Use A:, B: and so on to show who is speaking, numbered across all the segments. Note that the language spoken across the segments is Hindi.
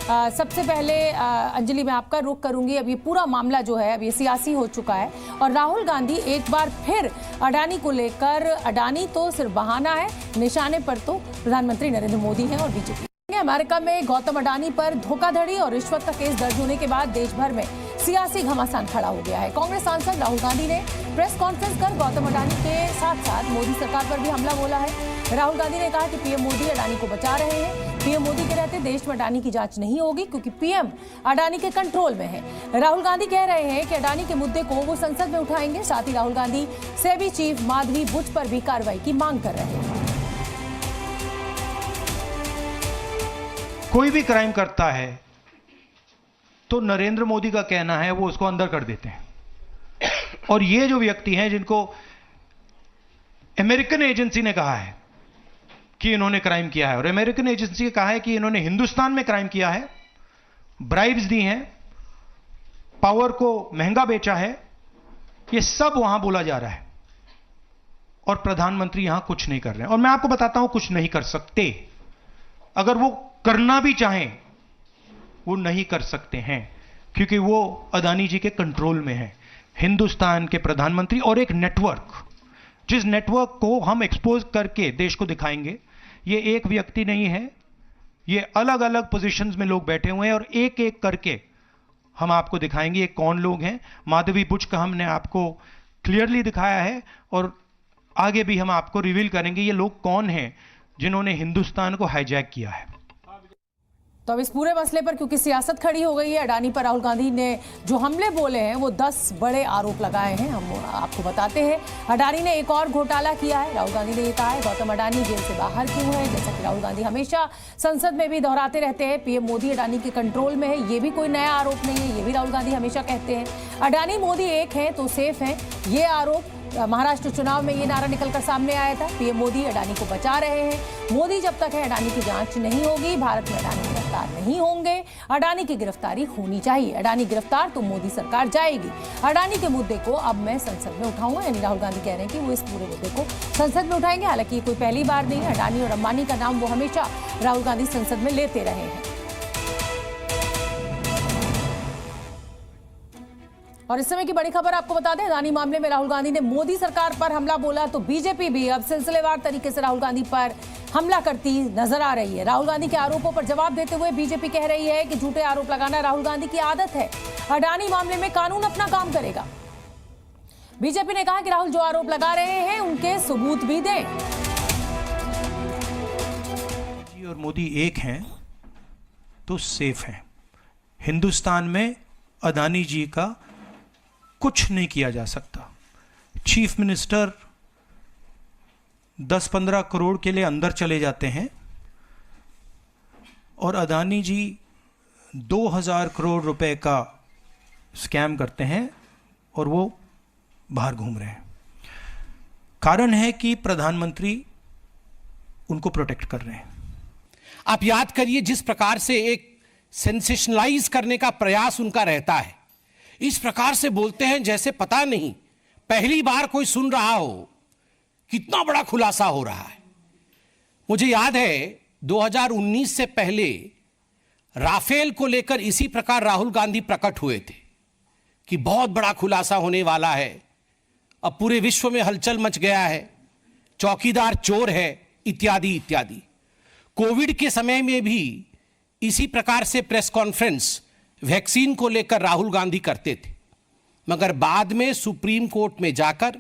A: सबसे पहले अंजलि मैं आपका रुख करूंगी। अब ये पूरा मामला जो है अब ये सियासी हो चुका है और राहुल गांधी एक बार फिर अडानी को लेकर, अडानी तो सिर्फ बहाना है, निशाने पर तो प्रधानमंत्री नरेंद्र मोदी हैं और बीजेपी। अमेरिका में गौतम अडानी पर धोखाधड़ी और रिश्वत का केस दर्ज होने के बाद देश भर में सियासी घमासान खड़ा हो गया है। कांग्रेस सांसद राहुल गांधी ने प्रेस कॉन्फ्रेंस कर गौतम अडानी के साथ साथ मोदी सरकार पर भी हमला बोला है। राहुल गांधी ने कहा कि पीएम मोदी अडानी को बचा रहे हैं। पीएम मोदी के रहते देश में अडानी की जांच नहीं होगी क्योंकि पीएम अडानी के कंट्रोल में है। राहुल गांधी कह रहे हैं कि अडानी के मुद्दे को वो संसद में उठाएंगे। साथ ही राहुल गांधी सेबी चीफ माधवी बुच पर भी कार्रवाई की मांग कर रहे हैं।
B: कोई भी क्राइम करता है तो नरेंद्र मोदी का कहना है वो उसको अंदर कर देते हैं। और ये जो व्यक्ति हैं जिनको अमेरिकन एजेंसी ने कहा है कि इन्होंने क्राइम किया है और अमेरिकन एजेंसी ने कहा है कि इन्होंने हिंदुस्तान में क्राइम किया है, ब्राइब्स दी हैं, पावर को महंगा बेचा है, ये सब वहां बोला जा रहा है और प्रधानमंत्री यहां कुछ नहीं कर रहे हैं। और मैं आपको बताता हूं कुछ नहीं कर सकते। अगर वो करना भी चाहें वो नहीं कर सकते हैं क्योंकि वो अडानी जी के कंट्रोल में है। हिंदुस्तान के प्रधानमंत्री और एक नेटवर्क, जिस नेटवर्क को हम एक्सपोज करके देश को दिखाएंगे। ये एक व्यक्ति नहीं है, ये अलग अलग पोजीशंस में लोग बैठे हुए हैं और एक एक करके हम आपको दिखाएंगे ये कौन लोग हैं। माधवी बुच का हमने आपको क्लियरली दिखाया है और आगे भी हम आपको रिवील करेंगे ये लोग कौन हैं जिन्होंने हिंदुस्तान को हाईजैक किया है।
A: तो अब इस पूरे मसले पर क्योंकि सियासत खड़ी हो गई है, अडानी पर राहुल गांधी ने जो हमले बोले हैं वो 10 बड़े आरोप लगाए हैं। हम आपको बताते हैं अडानी ने एक और घोटाला किया है। राहुल गांधी ने ये कहा है गौतम अडानी जेल से बाहर क्यों है, जैसा कि राहुल गांधी हमेशा संसद में भी दोहराते रहते हैं। पीएम मोदी अडानी के कंट्रोल में है, ये भी कोई नया आरोप नहीं है, ये भी राहुल गांधी हमेशा कहते हैं। अडानी मोदी एक है तो सेफ है, ये आरोप महाराष्ट्र चुनाव में ये नारा निकलकर सामने आया था। पीएम मोदी अडानी को बचा रहे हैं। मोदी जब तक है अडानी की जांच नहीं होगी, भारत में अडानी गिरफ्तार नहीं होंगे। अडानी की गिरफ्तारी होनी चाहिए। अडानी गिरफ्तार तो मोदी सरकार जाएगी। अडानी के मुद्दे को अब मैं संसद में उठाऊंगा, यानी राहुल गांधी कह रहे हैं कि वो इस पूरे मुद्दे को संसद में उठाएंगे। हालांकि ये कोई पहली बार नहीं है, अडानी और अंबानी का नाम वो हमेशा राहुल गांधी संसद में लेते रहे हैं। और इस समय की बड़ी खबर आपको बता दें, अडानी मामले में राहुल गांधी ने मोदी सरकार पर हमला बोला तो बीजेपी भी अब सिलसिलेवार तरीके से राहुल गांधी पर हमला करती नजर आ रही है। राहुल गांधी के आरोपों पर जवाब देते हुए बीजेपी कह रही है कि झूठे आरोप लगाना राहुल गांधी की आदत है। अडानी मामले में कानून अपना काम करेगा। बीजेपी ने कहा कि राहुल जो आरोप लगा रहे हैं उनके सबूत भी दें।
B: और मोदी एक हैं तो सेफ हैं। हिंदुस्तान में अडानी जी का कुछ नहीं किया जा सकता। चीफ मिनिस्टर 10-15 करोड़ के लिए अंदर चले जाते हैं और अडानी जी 2000 करोड़ रुपए का स्कैम करते हैं और वो बाहर घूम रहे हैं। कारण है कि प्रधानमंत्री उनको प्रोटेक्ट कर रहे हैं।
C: आप याद करिए जिस प्रकार से एक सेंसेशनलाइज करने का प्रयास उनका रहता है, इस प्रकार से बोलते हैं जैसे पता नहीं पहली बार कोई सुन रहा हो, कितना बड़ा खुलासा हो रहा है। मुझे याद है 2019 से पहले राफेल को लेकर इसी प्रकार राहुल गांधी प्रकट हुए थे कि बहुत बड़ा खुलासा होने वाला है। अब पूरे विश्व में हलचल मच गया है, चौकीदार चोर है, इत्यादि इत्यादि। कोविड के समय में भी इसी प्रकार से प्रेस कॉन्फ्रेंस वैक्सीन को लेकर राहुल गांधी करते थे, मगर बाद में सुप्रीम कोर्ट में जाकर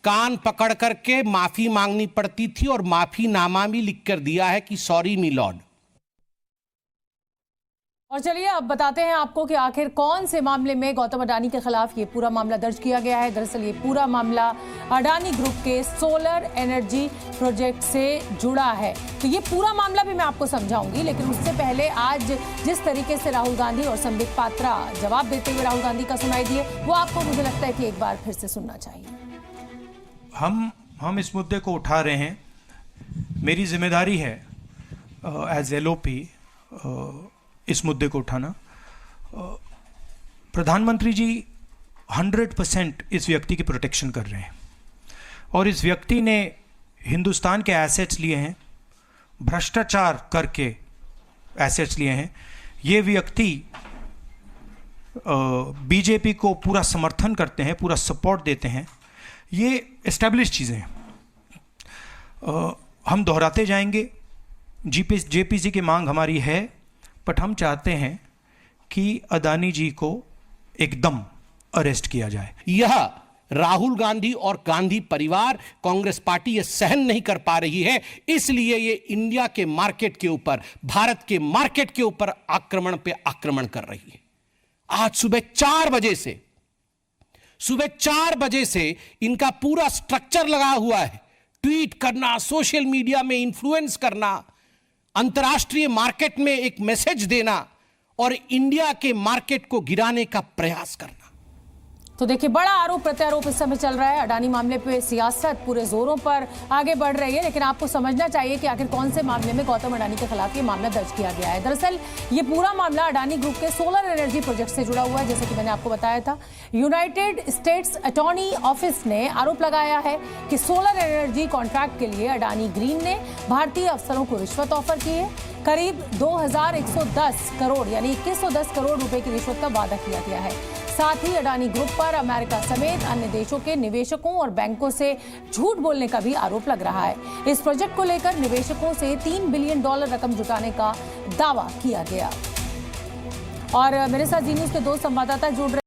C: कान पकड़ करके माफी मांगनी पड़ती थी और माफीनामा भी लिख कर दिया है कि सॉरी मी लॉर्ड।
A: और चलिए अब बताते हैं आपको कि आखिर कौन से मामले में गौतम अडानी के खिलाफ ये पूरा मामला दर्ज किया गया है। दरअसल ये पूरा मामला अडानी ग्रुप के सोलर एनर्जी प्रोजेक्ट से जुड़ा है। तो ये पूरा मामला भी मैं आपको समझाऊंगी, लेकिन उससे पहले आज जिस तरीके से राहुल गांधी और संबित पात्रा जवाब देते हुए राहुल गांधी का सुनाई दिए, वो आपको मुझे लगता है कि एक बार फिर से सुनना चाहिए।
B: हम इस मुद्दे को उठा रहे हैं। मेरी जिम्मेदारी है एज एलओपी इस मुद्दे को उठाना। प्रधानमंत्री जी 100% इस व्यक्ति की प्रोटेक्शन कर रहे हैं और इस व्यक्ति ने हिंदुस्तान के एसेट्स लिए हैं, भ्रष्टाचार करके एसेट्स लिए हैं। ये व्यक्ति बीजेपी को पूरा समर्थन करते हैं, पूरा सपोर्ट देते हैं, ये एस्टैब्लिश चीज़ें हैं। हम दोहराते जाएंगे, जेपीसी की मांग हमारी है, बट हम चाहते हैं कि अडानी जी को एकदम अरेस्ट किया जाए।
C: यह राहुल गांधी और गांधी परिवार, कांग्रेस पार्टी ये सहन नहीं कर पा रही है, इसलिए ये इंडिया के मार्केट के ऊपर, भारत के मार्केट के ऊपर आक्रमण पे आक्रमण कर रही है। आज सुबह 4 बजे से इनका पूरा स्ट्रक्चर लगा हुआ है, ट्वीट करना, सोशल मीडिया में इन्फ्लुएंस करना, अंतर्राष्ट्रीय मार्केट में एक मैसेज देना और इंडिया के मार्केट को गिराने का प्रयास करना।
A: तो देखिए, बड़ा आरोप प्रत्यारोप इस समय चल रहा है। अडानी मामले पे सियासत पूरे जोरों पर आगे बढ़ रही है, लेकिन आपको समझना चाहिए कि आखिर कौन से मामले में गौतम अडानी के खिलाफ ये मामला दर्ज किया गया है। दरअसल ये पूरा मामला अडानी ग्रुप के सोलर एनर्जी प्रोजेक्ट से जुड़ा हुआ है, जैसे कि मैंने आपको बताया था। यूनाइटेड स्टेट्स अटॉर्नी ऑफिस ने आरोप लगाया है कि सोलर एनर्जी कॉन्ट्रैक्ट के लिए अडानी ग्रीन ने भारतीय अफसरों को रिश्वत ऑफर की है। करीब 2110 करोड़ यानी 2110 करोड़ रुपए की रिश्वत का वादा किया गया है। साथ ही अडानी ग्रुप पर अमेरिका समेत अन्य देशों के निवेशकों और बैंकों से झूठ बोलने का भी आरोप लग रहा है। इस प्रोजेक्ट को लेकर निवेशकों से $3 बिलियन रकम जुटाने का दावा किया गया। और मेरे साथ जी न्यूज़ के 2 संवाददाता जुड़ रहे